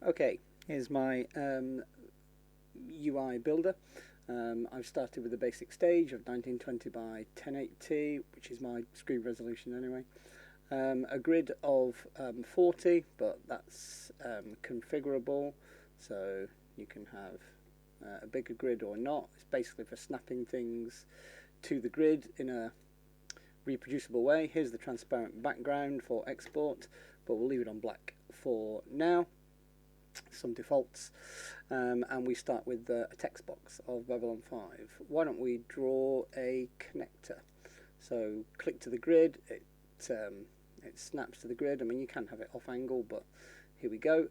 Okay, here's my UI builder. I've started with the basic stage of 1920 by 1080, which is my screen resolution anyway. A grid of 40, but that's configurable, so you can have a bigger grid or not. It's basically for snapping things to the grid in a reproducible way. Here's the transparent background for export, but we'll leave it on black for now. Some defaults, and we start with a text box of Babylon 5. Why don't we draw a connector? So click to the grid, it snaps to the grid. I mean, you can have it off angle, but here we go.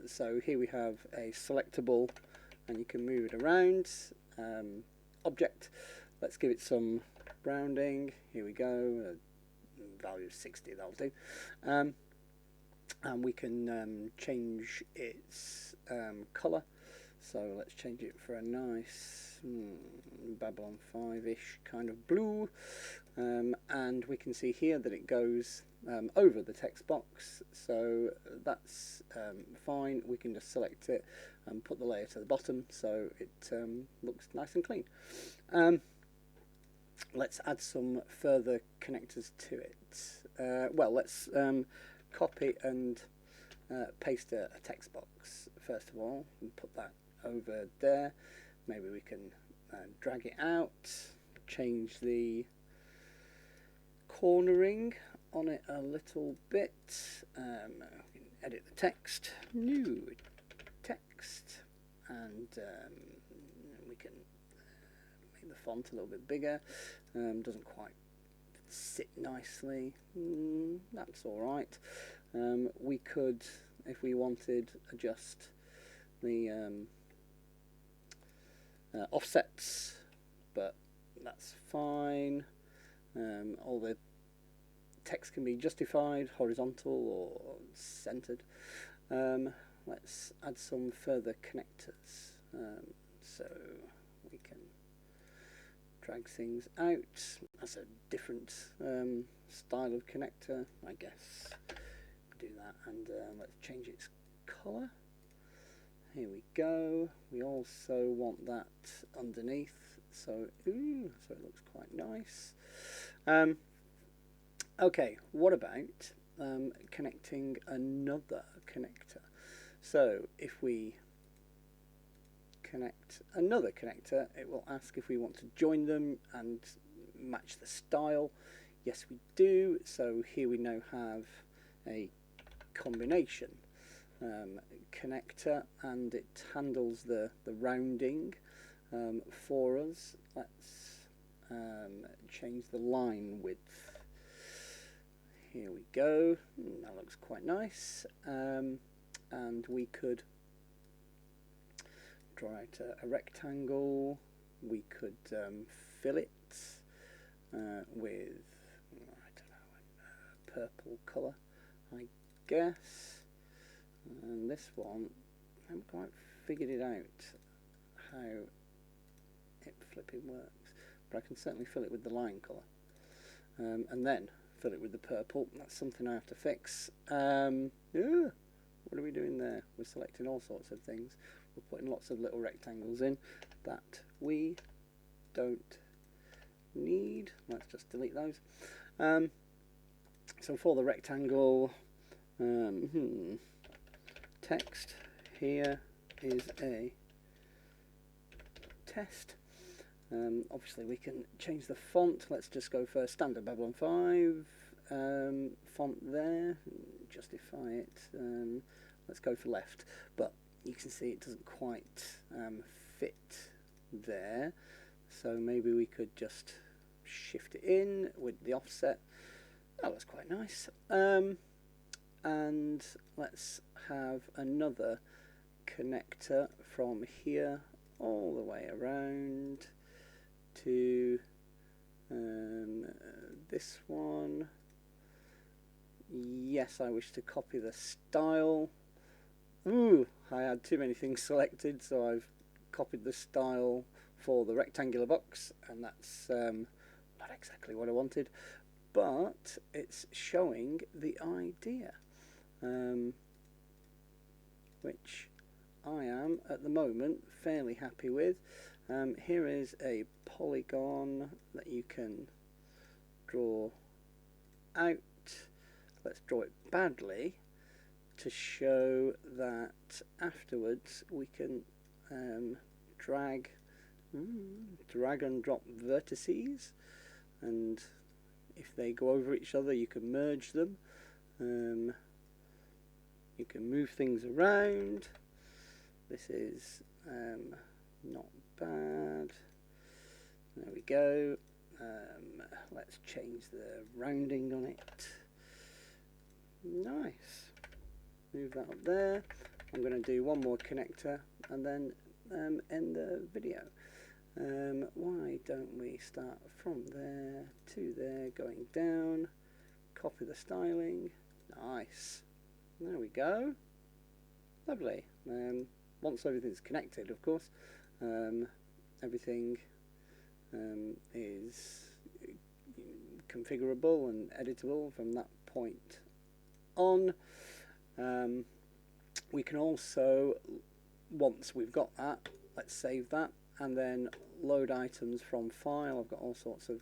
So here we have a selectable, and you can move it around. Object, let's give it some rounding. Here we go, value of 60, that'll do. And we can change its colour, so let's change it for a nice Babylon 5-ish kind of blue, and we can see here that it goes over the text box, so that's fine. We can just select it and put the layer to the bottom so it looks nice and clean. Let's add some further connectors to it. Well, let's copy and paste a text box first of all and put that over there. Maybe we can drag it out, change the cornering on it a little bit. We can edit the text, new text, and we can make the font a little bit bigger. Doesn't quite sit nicely. That's alright. We could, if we wanted, adjust the offsets, but that's fine. All the text can be justified, horizontal or centered. Let's add some further connectors. So we can drag things out. That's a different style of connector, I guess. Do that, and let's change its colour. Here we go. We also want that underneath, so so it looks quite nice. Okay, what about connecting another connector? So if we connect another connector, it will ask if we want to join them and match the style. Yes, we do. So here we now have a combination connector, and it handles the rounding for us. Let's change the line width. Here we go. That looks quite nice. And we could draw out a rectangle. We could fill it with, I don't know, a purple colour, I guess. And this one, I haven't quite figured it out how it flipping works, but I can certainly fill it with the line colour, and then fill it with the purple. That's something I have to fix. What are we doing there? We're selecting all sorts of things. We're putting lots of little rectangles in that we don't need. Let's just delete those. So for the rectangle, text here is a test. Obviously we can change the font. Let's just go for standard Babylon 5 font there, justify it. Let's go for left, but you can see it doesn't quite fit there, so maybe we could just shift it in with the offset. That looks quite nice. And let's have another connector from here all the way around to this one. Yes, I wish to copy the style. Ooh, I had too many things selected, so I've copied the style for the rectangular box, and that's not exactly what I wanted, but it's showing the idea, which I am at the moment fairly happy with. Here is a polygon that you can draw out. Let's draw it badly to show that afterwards we can drag and drop vertices, and if they go over each other you can merge them. You can move things around. This is not bad. There we go. Let's change the rounding on it. Nice. Move that up there. I'm going to do one more connector and then end the video. Why don't we start from there to there, going down, copy the styling. Nice. There we go. Lovely. Once everything's connected, of course, everything is configurable and editable from that point on. We can also, once we've got that, let's save that and then load items from file. I've got all sorts of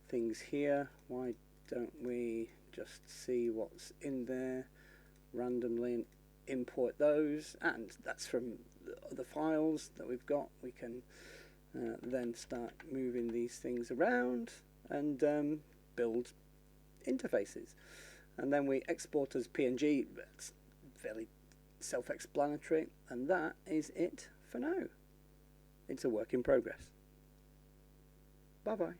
things here. Why don't we just see what's in there randomly and import those, and that's from the files that we've got. We can then start moving these things around and build interfaces, and then we export as PNG. It's fairly self-explanatory, and that is it for now. It's a work in progress. Bye bye.